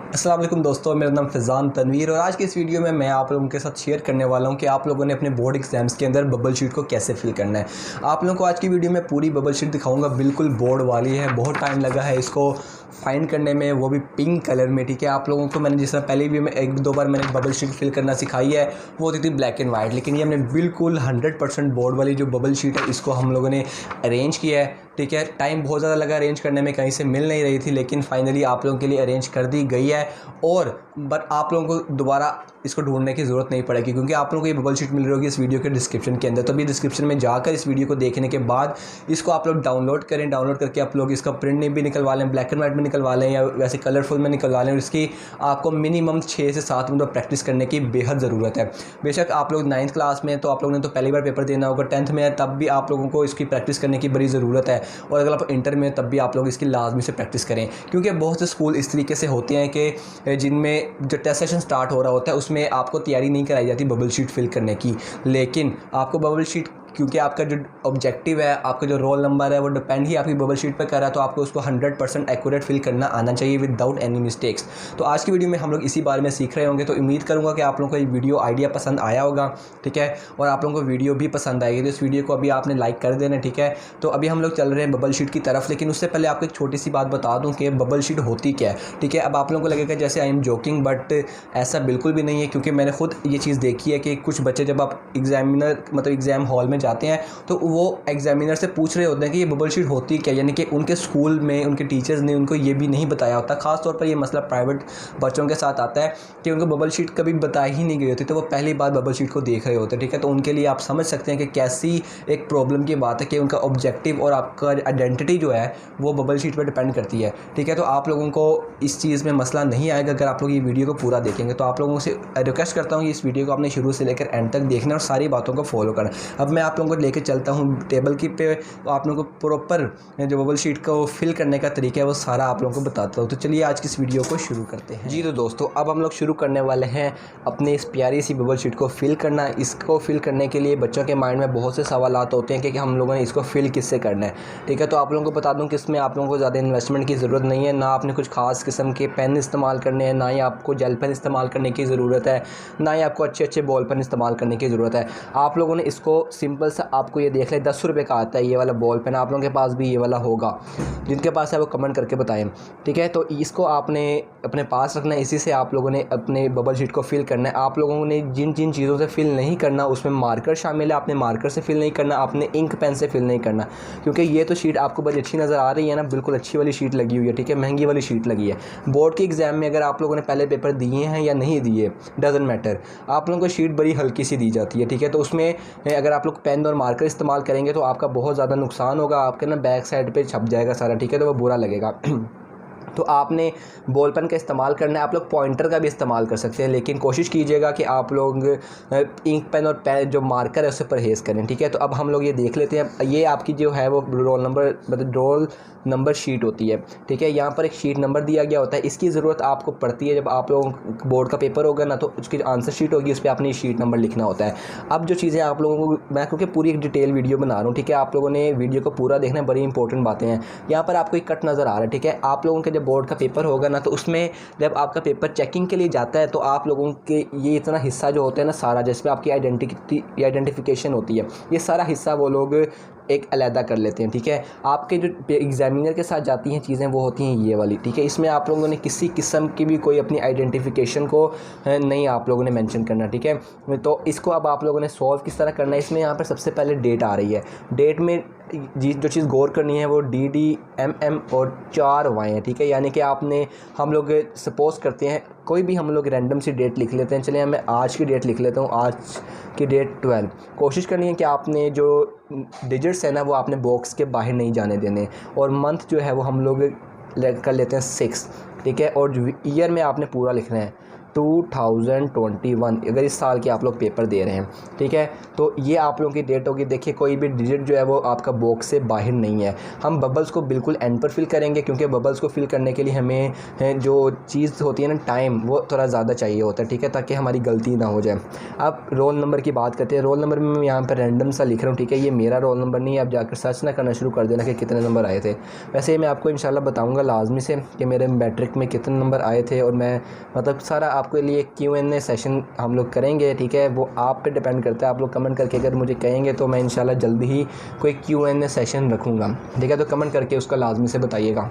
अस्सलाम वालेकुम दोस्तों, मेरा नाम फ़ैज़ान तनवीर और आज की इस वीडियो में मैं आप लोगों के साथ शेयर करने वाला हूं कि आप लोगों ने अपने बोर्ड एग्जाम्स के अंदर बबल शीट को कैसे फिल करना है। आप लोगों को आज की वीडियो में पूरी बबल शीट दिखाऊंगा, बिल्कुल बोर्ड वाली है। बहुत टाइम लगा है इसको फाइंड करने में, वो भी पिंक कलर में। ठीक है, आप लोगों को मैंने जिस तरह पहले भी मैं एक दो बार मैंने बबल शीट फिल करना सिखाई है, वो होती थी ब्लैक एंड वाइट, लेकिन ये हमने बिल्कुल 100% बोर्ड वाली जो बबल शीट है इसको हम लोगों ने अरेंज किया है। ठीक है, टाइम बहुत ज़्यादा लगा अरेंज करने में, कहीं से मिल नहीं रही थी, लेकिन फाइनली आप लोगों के लिए अरेंज कर दी गई है। और बट आप लोगों को दोबारा इसको ढूंढने की ज़रूरत नहीं पड़ेगी, क्योंकि आप लोगों को ये बबल शीट मिल रही होगी इस वीडियो के डिस्क्रिप्शन के अंदर। तो अभी डिस्क्रिप्शन में जाकर इस वीडियो को देखने के बाद इसको आप लोग डाउनलोड करें। डाउनलोड करके आप लोग इसका प्रिंट भी निकलवा लें, ब्लैक एंड वाइट में निकलवा लें या वैसे कलरफुल में निकलवा लें। और इसकी आपको मिनिमम 6 से 7 मिनट प्रैक्टिस करने की बेहद ज़रूरत है। बेशक आप लोग 9th क्लास में तो आप लोगों ने तो पहली बार पेपर देना होगा, 10th में है तब भी आप लोगों को इसकी प्रैक्टिस करने की बड़ी ज़रूरत है। और अगर आप इंटर में तब भी आप लोग इसकी लाजमी से प्रैक्टिस करें, क्योंकि बहुत से स्कूल इस तरीके से होते हैं कि जिनमें जो टेस्ट सेशन स्टार्ट हो रहा होता है उसमें आपको तैयारी नहीं कराई जाती बबल शीट फिल करने की। लेकिन आपको बबल शीट, क्योंकि आपका जो ऑब्जेक्टिव है, आपका जो रोल नंबर है, वो डिपेंड ही आपकी बबल शीट पर कर रहा है, तो आपको उसको 100% एक्यूरेट फिल करना आना चाहिए विदाउट एनी मिस्टेक्स। तो आज की वीडियो में हम लोग इसी बारे में सीख रहे होंगे। तो उम्मीद करूंगा कि आप लोगों को ये वीडियो आइडिया पसंद आया होगा। ठीक है, और आप लोगों को वीडियो भी पसंद आएगी, तो इस वीडियो को अभी आपने लाइक कर देना। ठीक है, तो अभी हम लोग चल रहे हैं बबल शीट की तरफ, लेकिन उससे पहले आपको एक छोटी सी बात बता दूँ कि बबल शीट होती क्या है। ठीक है, अब आप लोगों को लगेगा जैसे आई एम जोकिंग, बट ऐसा बिल्कुल भी नहीं है, क्योंकि मैंने खुद ये चीज़ देखी है कि कुछ बच्चे जब आप एग्जाम हॉल में जाते हैं तो वो एग्जामिनर से पूछ रहे होते हैं कि ये बबल शीट होती क्या, यानी कि उनके स्कूल में उनके टीचर्स ने उनको ये भी नहीं बताया होता। ख़ास तौर पर ये मसला प्राइवेट बच्चों के साथ आता है कि उनको बबल शीट कभी बताई ही नहीं गई होती, तो वो पहली बार बबल शीट को देख रहे होते हैं। ठीक है, तो उनके लिए आप समझ सकते हैं कि कैसी एक प्रॉब्लम की बात है कि उनका ऑब्जेक्टिव और आपका आइडेंटिटी जो है वो बबल शीट पर डिपेंड करती है। ठीक है, तो आप लोगों को इस चीज़ में मसला नहीं आएगा अगर आप लोग ये वीडियो को पूरा देखेंगे। तो आप लोगों से रिक्वेस्ट करता हूँ कि इस वीडियो को आपने शुरू से लेकर एंड तक देखना और सारी बातों को फॉलो करना। अब मैं आप लोगों को लेकर चलता हूँ टेबल की पे, तो आप लोगों को प्रॉपर जो बबल शीट को फिल करने का तरीका है वो सारा आप लोगों को बताता हूँ। तो चलिए आज की इस वीडियो को शुरू करते हैं। जी तो दोस्तों, अब हम लोग शुरू करने वाले हैं अपने इस प्यारी सी बबल शीट को फिल करना। इसको फिल करने के लिए बच्चों के माइंड में बहुत से सवालात होते हैं कि हम लोगों ने इसको फिल किससे करना है। ठीक है, तो आप लोगों को बता दूं कि इसमें आप लोगों को ज़्यादा इन्वेस्टमेंट की ज़रूरत नहीं है, ना आपने कुछ खास किस्म के पेन इस्तेमाल करने हैं, ना ही आपको जेल पेन इस्तेमाल करने की ज़रूरत है, ना ही आपको अच्छे अच्छे बॉल पेन इस्तेमाल करने की ज़रूरत है। आप लोगों ने इसको सिंपल सा, आपको ये देख लें 10 रुपये का आता है ये वाला बॉल पेन, आप लोगों के पास भी ये वाला होगा, जिनके पास है वो कमेंट करके बताएं। ठीक है, तो इसको आपने अपने पास रखना है, इसी से आप लोगों ने अपने बबल शीट को फिल करना है। आप लोगों ने जिन जिन चीज़ों से फिल नहीं करना उसमें मार्कर शामिल है, आपने मार्कर से फिल नहीं करना, आपने इंक पेन से फिल नहीं करना, क्योंकि ये तो शीट आपको बड़ी अच्छी नज़र आ रही है ना, बिल्कुल अच्छी वाली शीट लगी हुई है। ठीक है, महंगी वाली शीट लगी है। बोर्ड के एग्ज़ाम में अगर आप लोगों ने पहले पेपर दिए हैं या नहीं दिए, डजेंट मैटर, आप लोगों को शीट बड़ी हल्की सी दी जाती है। ठीक है, तो उसमें अगर आप लोग पेन और मार्कर इस्तेमाल करेंगे तो आपका बहुत ज़्यादा नुकसान होगा, आपके ना बैक साइड पे छप जाएगा सारा। ठीक है, तो वो बुरा लगेगा। तो आपने बॉल पेन का इस्तेमाल करना है, आप लोग पॉइंटर का भी इस्तेमाल कर सकते हैं, लेकिन कोशिश कीजिएगा कि आप लोग इंक पेन और पेन जो मार्कर है उससे परहेज़ करें। ठीक है, तो अब हम लोग ये देख लेते हैं, ये आपकी जो है वो रोल नंबर शीट होती है। ठीक है, यहाँ पर एक शीट नंबर दिया गया होता है, इसकी ज़रूरत आपको पड़ती है जब आप लोगों बोर्ड का पेपर होगा ना, तो उसकी आंसर शीट होगी, उस पर आपने शीट नंबर लिखना होता है। अब जो चीज़ें आप लोगों को, मैं क्योंकि पूरी एक डिटेल वीडियो बना रहा हूँ, ठीक है, आप लोगों ने वीडियो को पूरा देखना है, बड़ी इंपॉर्टेंट बातें हैं। यहाँ पर आपको एक कट नज़र आ रहा है। ठीक है, आप लोगों के जब बोर्ड का पेपर होगा ना, तो उसमें जब आपका पेपर चेकिंग के लिए जाता है तो आप लोगों के ये इतना हिस्सा जो होता है ना सारा, जिसमें आपकी आइडेंटिफिकेशन होती है, ये सारा हिस्सा वो लोग एक अलहदा कर लेते हैं। ठीक है, आपके जो एग्जामिनर के साथ जाती हैं चीज़ें वो होती हैं ये वाली। ठीक है, इसमें आप लोगों ने किसी किस्म की भी कोई अपनी आइडेंटिफिकेशन को नहीं आप लोगों ने मेंशन करना। ठीक है, तो इसको अब आप लोगों ने सॉल्व किस तरह करना है, इसमें यहाँ पर सबसे पहले डेट आ रही है। डेट में जो चीज़ गौर करनी है वो DD MM और 4 वाई हैं। ठीक है, यानी कि आपने, हम लोग सपोज़ करते हैं कोई भी हम लोग रैंडम सी डेट लिख लेते हैं। चलिए मैं आज की डेट लिख लेता हूँ, आज की डेट 12। कोशिश करनी है कि आपने जो डिजिट्स है ना वो आपने बॉक्स के बाहर नहीं जाने देने, और मंथ जो है वो हम लोग कर लेते हैं 6। ठीक है, और ईयर में आपने पूरा लिखना है। 2021 अगर इस साल के आप लोग पेपर दे रहे हैं, ठीक है, तो ये आप लोगों की डेट होगी। देखिए कोई भी डिजिट जो है वो आपका बॉक्स से बाहर नहीं है। हम बबल्स को बिल्कुल एंड पर फिल करेंगे, क्योंकि बबल्स को फिल करने के लिए हमें जो चीज़ होती है ना, टाइम, वो थोड़ा ज़्यादा चाहिए होता है, ठीक है, ताकि हमारी गलती ना हो जाए। अब रोल नंबर की बात करते हैं। रोल नंबर में मैं यहाँ पर रैंडम सा लिख रहा हूँ, ठीक है, ये मेरा रोल नंबर नहीं है। आप जाकर सर्च ना करना शुरू कर देना कि कितने नंबर आए थे। वैसे मैं आपको इंशाल्लाह बताऊँगा लाजमी से कि मेरे मैट्रिक में कितने नंबर आए थे, और मैं मतलब सारा आपके लिए Q&A सेशन हम लोग करेंगे, ठीक है। वो आप पे डिपेंड करता है, आप लोग कमेंट करके अगर मुझे कहेंगे तो मैं इंशाल्लाह जल्दी ही कोई Q&A सेशन रखूँगा, ठीक है। तो कमेंट करके उसका लाजमी से बताइएगा।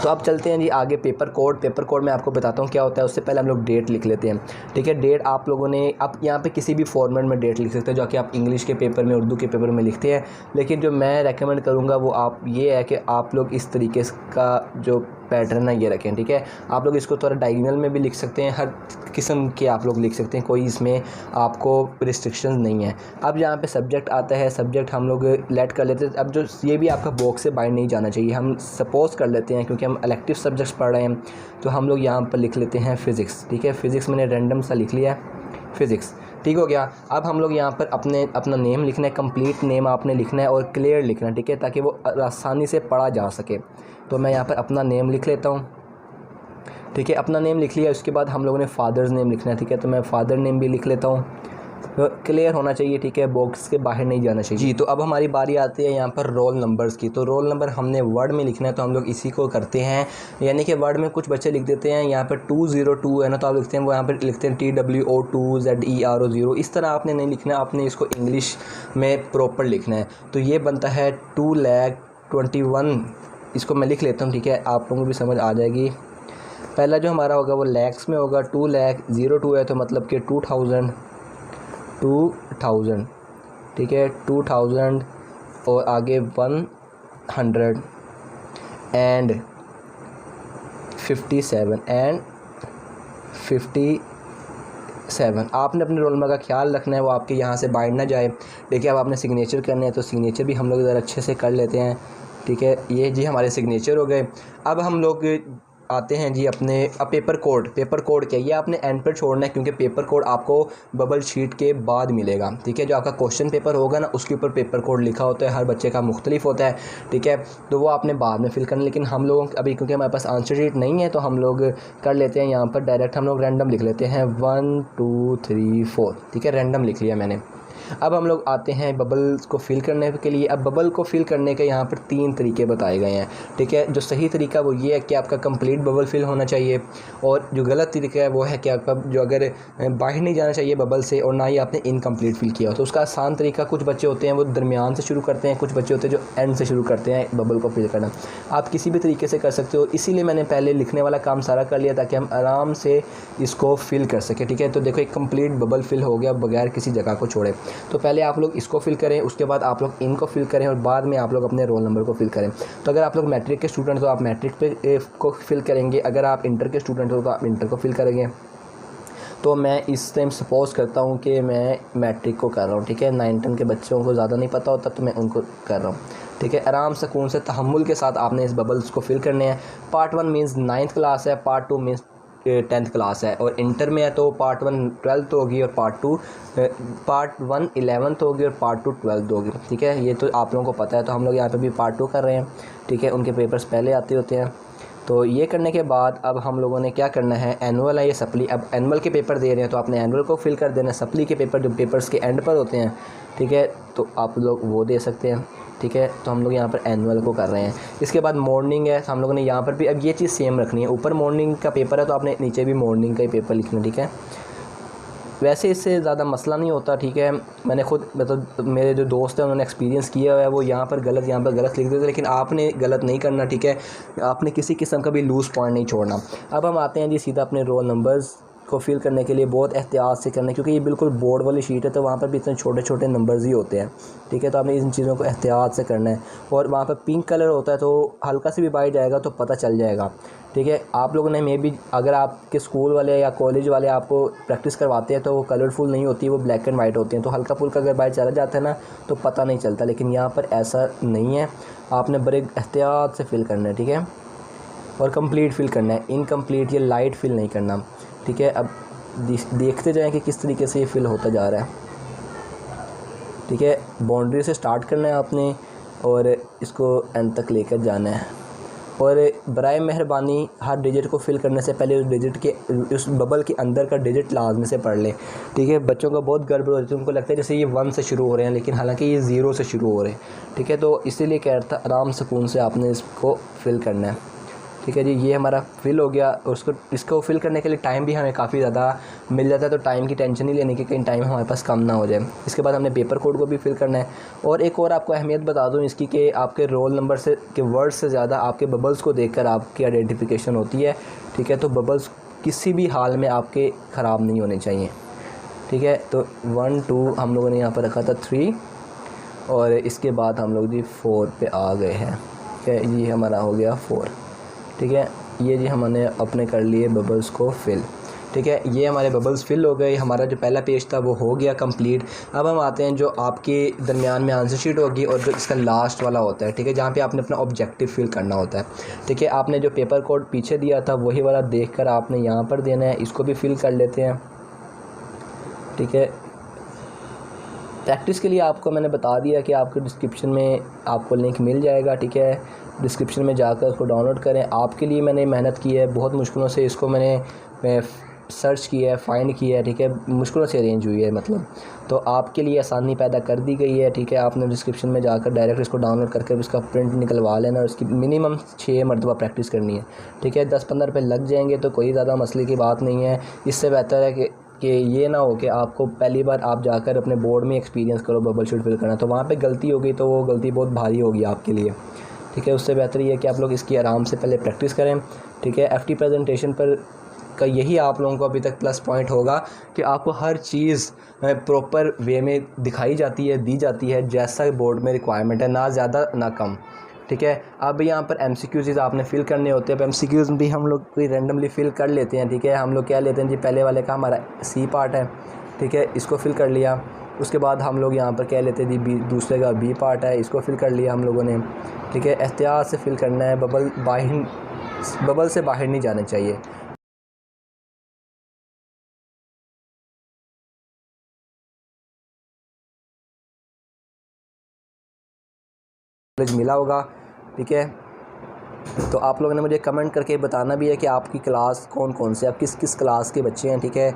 तो अब चलते हैं जी आगे। पेपर कोड मैं आपको बताता हूँ क्या होता है। उससे पहले हम लोग डेट लिख लेते हैं, ठीक है। डेट आप लोगों ने आप यहाँ पे किसी भी फॉर्मेट में डेट लिख सकते हैं, जो कि आप इंग्लिश के पेपर में, उर्दू के पेपर में लिखते हैं। लेकिन जो मैं रेकमेंड करूँगा वो आप ये है कि आप लोग इस तरीके का जो पैटर्न है ये रखें, ठीक है। आप लोग इसको थोड़ा डायगोनल में भी लिख सकते हैं, हर किस्म के आप लोग लिख सकते हैं, कोई इसमें आपको रिस्ट्रिक्शन नहीं है। अब यहाँ पे सब्जेक्ट आता है, सब्जेक्ट हम लोग लेट कर लेते हैं। अब जो ये भी आपका बॉक्स से बाहर नहीं जाना चाहिए, हम सपोज कर लेते हैं, क्योंकि हम इलेक्टिव सब्जेक्ट्स पढ़ रहे हैं, तो हम लोग यहाँ पर लिख लेते हैं फ़िज़िक्स, ठीक है। फ़िज़िक्स मैंने रैंडम सा लिख लिया है, फ़िज़िक्स, ठीक हो गया। अब हम लोग यहाँ पर अपना नेम लिखना है, कंप्लीट नेम आपने लिखना है और क्लियर लिखना है, ठीक है, ताकि वो आसानी से पढ़ा जा सके। तो मैं यहाँ पर अपना नेम लिख लेता हूँ, ठीक है। अपना नेम लिख लिया, उसके बाद हम लोगों ने फादर्स नेम लिखना है, ठीक है। तो मैं फादर नेम भी लिख लेता हूँ, तो क्लियर होना चाहिए, ठीक है, बॉक्स के बाहर नहीं जाना चाहिए जी। तो अब हमारी बारी आती है यहाँ पर रोल नंबर्स की। तो रोल नंबर हमने वर्ड में लिखना है, तो हम लोग इसी को करते हैं। यानी कि वर्ड में कुछ बच्चे लिख देते हैं यहाँ पर 202 है ना, तो आप लिखते हैं, वो यहाँ पर लिखते हैं TWO2ZERO0। इस तरह आपने नहीं लिखना, आपने इसको इंग्लिश में प्रॉपर लिखना है। तो ये बनता है 2,21,000। इसको मैं लिख लेता हूँ, ठीक है, आप लोगों को भी समझ आ जाएगी। पहला जो हमारा होगा वो लैक्स में होगा, 2,02 है, तो मतलब कि 2000, ठीक है, 2000 और आगे 100 एंड 57 एंड 57। आपने अपने रोल नंबर का ख्याल रखना है, वो आपके यहाँ से बाइंड ना जाए। देखिए अब आपने सिग्नेचर करने हैं, तो सिग्नेचर भी हम लोग ज़रा अच्छे से कर लेते हैं, ठीक है। ये जी हमारे सिग्नेचर हो गए। अब हम लोग आते हैं जी अपने पेपर कोड क्या, ये आपने एंड पर छोड़ना है, क्योंकि पेपर कोड आपको बबल शीट के बाद मिलेगा, ठीक है। जो आपका क्वेश्चन पेपर होगा ना, उसके ऊपर पेपर कोड लिखा होता है, हर बच्चे का मुख्तलिफ होता है, ठीक है। तो वो आपने बाद में फिल करना। लेकिन हम लोगों अभी क्योंकि हमारे पास आंसर शीट नहीं है, तो हम लोग कर लेते हैं यहाँ पर डायरेक्ट हम लोग रैंडम लिख लेते हैं 1 2 3 4, ठीक है, रैंडम लिख लिया मैंने। अब हम लोग आते हैं बबल्स को फिल करने के लिए। अब बबल को फिल करने के यहाँ पर 3 तरीके बताए गए हैं, ठीक है। जो सही तरीका वो ये है कि आपका कंप्लीट बबल फिल होना चाहिए, और जो गलत तरीका है वो है कि आपका जो अगर बाहर नहीं जाना चाहिए बबल से, और ना ही आपने इनकम्प्लीट फिल किया हो। तो उसका आसान तरीका, कुछ बच्चे होते हैं वो दरमियान से शुरू करते हैं, कुछ बच्चे होते हैं जो एंड से शुरू करते हैं बबल को फिल करना। आप किसी भी तरीके से कर सकते हो, इसीलिए मैंने पहले लिखने वाला काम सारा कर लिया ताकि हम आराम से इसको फिल कर सकें, ठीक है। तो देखो एक कंप्लीट बबल फिल हो गया बगैर किसी जगह को छोड़े। तो पहले आप लोग इसको फिल करें, उसके बाद आप लोग इनको फिल करें, और बाद में आप लोग अपने रोल नंबर को फिल करें। तो अगर आप लोग मैट्रिक के स्टूडेंट हो तो आप मैट्रिक पे को फिल करेंगे, अगर आप इंटर के स्टूडेंट हो तो आप इंटर को फिल करेंगे। तो मैं इस टाइम सपोज़ करता हूँ कि मैं मैट्रिक को कर रहा हूँ, ठीक है। 9-10 के बच्चों को ज़्यादा नहीं पता होता, तो मैं उनको कर रहा हूँ, ठीक है। आराम सुकून से तहम्मुल के साथ आपने इस बबल्स को फिल करने हैं। पार्ट 1 मीन्स 9th क्लास है, पार्ट 2 मीन्स 10th क्लास है, और इंटर में है तो पार्ट 1 12th होगी, और पार्ट 1 11th होगी, और पार्ट 2 12th होगी, ठीक है। ये तो आप लोगों को पता है। तो हम लोग यहाँ पे भी पार्ट 2 कर रहे हैं, ठीक है। उनके पेपर्स पहले आते होते हैं। तो ये करने के बाद अब हम लोगों ने क्या करना है, एनुअल है या सप्ली। अब एनुअल के पेपर दे रहे हैं तो आपने एनुअल को फिल कर देना। सप्ली के पेपर जो पेपर्स के एंड पर होते हैं, ठीक है, तो आप लोग वो दे सकते हैं, ठीक है। तो हम लोग यहाँ पर एनुअल को कर रहे हैं। इसके बाद मॉर्निंग है, तो हम लोगों ने यहाँ पर भी अब ये चीज़ सेम रखनी है। ऊपर मॉर्निंग का पेपर है तो आपने नीचे भी मॉर्निंग का ही पेपर लिखना, ठीक है। वैसे इससे ज़्यादा मसला नहीं होता, ठीक है। मैंने खुद मतलब मेरे जो दोस्त हैं उन्होंने एक्सपीरियंस किया हुआ है, वो यहाँ पर गलत लिख देते, लेकिन आपने गलत नहीं करना, ठीक है। आपने किसी किस्म का भी लूज़ पॉइंट नहीं छोड़ना। अब हम आते हैं जी सीधा अपने रोल नंबर्स को फिल करने के लिए बहुत एहतियात से करना है, क्योंकि ये बिल्कुल बोर्ड वाली शीट है, तो वहाँ पर भी इतने छोटे छोटे नंबर्स ही होते हैं, ठीक है। तो आपने इन चीज़ों को एहतियात से करना है। और वहाँ पर पिंक कलर होता है, तो हल्का से भी बाहर जाएगा तो पता चल जाएगा, ठीक है। आप लोगों ने मे भी अगर आपके स्कूल वाले या कॉलेज वाले आपको प्रैक्टिस करवाते हैं तो वो कलरफुल नहीं होती, वो ब्लैक एंड वाइट होती हैं, तो हल्का फुल्का अगर बाहर चला जाता है ना तो पता नहीं चलता। लेकिन यहाँ पर ऐसा नहीं है, आपने बड़े एहतियात से फिल करना है, ठीक है। और कंप्लीट फिल करना है, इनकम्प्लीट या लाइट फिल नहीं करना, ठीक है। अब देखते जाएं कि किस तरीके से ये फिल होता जा रहा है, ठीक है। बाउंड्री से स्टार्ट करना है आपने और इसको एंड तक लेकर जाना है। और बराए मेहरबानी हर डिजिट को फिल करने से पहले उस डिजिट के, उस बबल के अंदर का डिजिट लाजमी से पढ़ लें, ठीक है। बच्चों को बहुत गड़बड़ होती है, उनको लगता है जैसे ये 1 से शुरू हो रहे हैं, लेकिन हालांकि ये 0 से शुरू हो रहे हैं, ठीक है। तो इसीलिए कह रहा था आराम सुकून से आपने इसको फिल करना है, ठीक है जी। ये हमारा फिल हो गया। और इसको फिल करने के लिए टाइम भी हमें काफ़ी ज़्यादा मिल जाता है, तो टाइम की टेंशन नहीं लेने की, कहीं टाइम हमारे पास कम ना हो जाए। इसके बाद हमने पेपर कोड को भी फिल करना है। और एक और आपको अहमियत बता दूं इसकी कि आपके रोल नंबर से के वर्ड से ज़्यादा आपके बबल्स को देखकर आपकी आइडेंटिफिकेशन होती है, ठीक है। तो बबल्स किसी भी हाल में आपके ख़राब नहीं होने चाहिए, ठीक है। तो 1 2 हम लोगों ने यहाँ पर रखा था 3, और इसके बाद हम लोग जी 4 पे आ गए हैं, ठीक है। ये हमारा हो गया 4, ठीक है। ये जी हमने अपने कर लिए बबल्स को फिल, ठीक है। ये हमारे बबल्स फिल हो गए, हमारा जो पहला पेज था वो हो गया कंप्लीट। अब हम आते हैं जो आपके दरमियान में आंसर शीट होगी और जो इसका लास्ट वाला होता है, ठीक है, जहाँ पे आपने अपना ऑब्जेक्टिव फिल करना होता है, ठीक है। आपने जो पेपर कोड पीछे दिया था वही वाला देखकर आपने यहाँ पर देना है। इसको भी फिल कर लेते हैं, ठीक है। प्रैक्टिस के लिए आपको मैंने बता दिया कि आपके डिस्क्रिप्शन में आपको लिंक मिल जाएगा, ठीक है। डिस्क्रिप्शन में जाकर उसको डाउनलोड करें। आपके लिए मैंने मेहनत की है, बहुत मुश्किलों से इसको मैंने सर्च किया है, फाइंड किया है, ठीक है। मुश्किलों से अरेंज हुई है मतलब, तो आपके लिए आसानी पैदा कर दी गई है, ठीक है। आपने डिस्क्रिप्शन में जाकर डायरेक्ट इसको डाउनलोड करके उसका प्रिंट निकलवा लेना और उसकी मिनिमम 6 मरतबा प्रैक्टिस करनी है, ठीक है। 10-15 रुपये लग जाएंगे तो कोई ज़्यादा मसले की बात नहीं है। इससे बेहतर है कि ये ना हो कि आपको पहली बार आप जाकर अपने बोर्ड में एक्सपीरियंस करो बबल शीट फिल करना, तो वहाँ पे गलती हो गई तो वो गलती बहुत भारी होगी आपके लिए, ठीक है। उससे बेहतर ये है कि आप लोग इसकी आराम से पहले प्रैक्टिस करें, ठीक है। एफटी प्रेजेंटेशन पर का यही आप लोगों को अभी तक प्लस पॉइंट होगा कि आपको हर चीज़ प्रॉपर वे में दिखाई जाती है, दी जाती है, जैसा बोर्ड में रिक्वायरमेंट है, ना ज़्यादा ना कम, ठीक है। अब यहाँ पर MCQs आपने फ़िल करने होते हैं। अब MCQs भी हम लोग कोई रैंडमली फ़िल कर लेते हैं, ठीक है। हम लोग क्या लेते हैं जी, पहले वाले का हमारा C पार्ट है, ठीक है, इसको फिल कर लिया। उसके बाद हम लोग यहाँ पर क्या लेते हैं जी, दूसरे का B पार्ट है, इसको फिल कर लिया हम लोगों ने, ठीक है। एहतियात से फिल करना है, बबल से बाहर नहीं जाना चाहिए। मिला होगा, ठीक है। तो आप लोगों ने मुझे कमेंट करके बताना भी है कि आपकी क्लास कौन कौन से, आप किस किस क्लास के बच्चे हैं, ठीक है,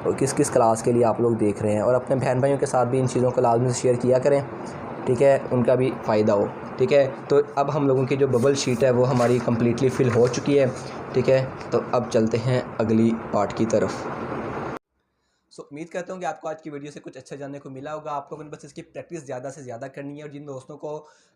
और किस किस क्लास के लिए आप लोग देख रहे हैं। और अपने बहन भाइयों के साथ भी इन चीज़ों को लाजमी से शेयर किया करें, ठीक है, उनका भी फ़ायदा हो, ठीक है। तो अब हम लोगों की जो बबल शीट है वो हमारी कम्प्लीटली फिल हो चुकी है, ठीक है। तो अब चलते हैं अगली पार्ट की तरफ। उम्मीद करता हूँ कि आपको आज की वीडियो से कुछ अच्छा जानने को मिला होगा। आप लोगों ने बस इसकी प्रैक्टिस ज़्यादा से ज़्यादा करनी है। और जिन दोस्तों को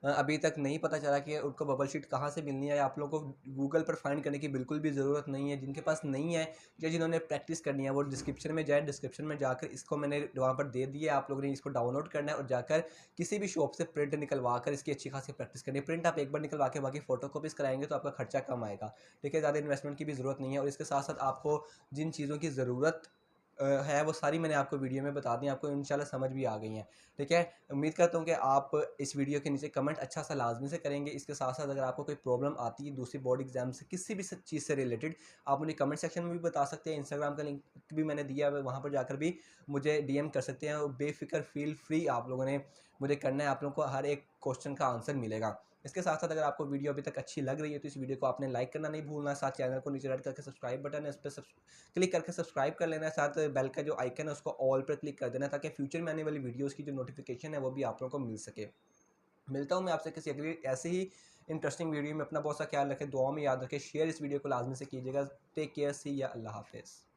अभी तक नहीं पता चला कि उनको बबल शीट कहाँ से मिलनी है, आप लोगों को गूगल पर फाइंड करने की बिल्कुल भी ज़रूरत नहीं है। जिनके पास नहीं है या जिन्होंने प्रैक्टिस करनी है वो डिस्क्रिप्शन में जाए, डिस्क्रिप्शन में जाकर इसको मैंने वहाँ पर दे दिया, आप लोगों ने इसको डाउनलोड करना है और जाकर किसी भी शॉप से प्रिंट निकलवा कर इसकी अच्छी खासी प्रैक्टिस करनी है। प्रिंट आप एक बार निकलवा के बाकी फोटो कॉपीज़ कराएंगे तो आपका खर्चा कम आएगा, ठीक है। ज़्यादा इन्वेस्टमेंट की भी ज़रूरत नहीं है। और इसके साथ साथ आपको जिन चीज़ों की ज़रूरत है वो सारी मैंने आपको वीडियो में बता दी, आपको इंशाल्लाह समझ भी आ गई हैं, ठीक है। उम्मीद करता हूँ कि आप इस वीडियो के नीचे कमेंट अच्छा सा लाजमी से करेंगे। इसके साथ साथ अगर आपको कोई प्रॉब्लम आती है दूसरी बोर्ड एग्जाम से, किसी भी चीज़ से रिलेटेड, आप मुझे कमेंट सेक्शन में भी बता सकते हैं। इंस्टाग्राम का लिंक भी मैंने दिया है, वहाँ पर जाकर भी मुझे DM कर सकते हैं। और बेफिक्र फील फ्री आप लोगों ने मुझे करना है, आप लोगों को हर एक क्वेश्चन का आंसर मिलेगा। इसके साथ साथ अगर आपको वीडियो अभी तक अच्छी लग रही है तो इस वीडियो को आपने लाइक करना नहीं भूलना। साथ चैनल को नीचे रेड करके सब्सक्राइब बटन है, इस पर क्लिक करके सब्सक्राइब कर लेना है। साथ बेल का जो आइकन है उसको ऑल पर क्लिक कर देना है, ताकि फ्यूचर में आने वाली वीडियोस की जो नोटिफिकेशन है वो भी आप लोगों को मिल सके। मिलता हूँ मैं आपसे किसी अगली ऐसे ही इंटरेस्टिंग वीडियो में। अपना बहुत सा ख्याल रखें, दुआ में याद रखें, शेयर इस वीडियो को लाजमी से कीजिएगा। टेक केयर, सी या, अल्लाह हाफिज़।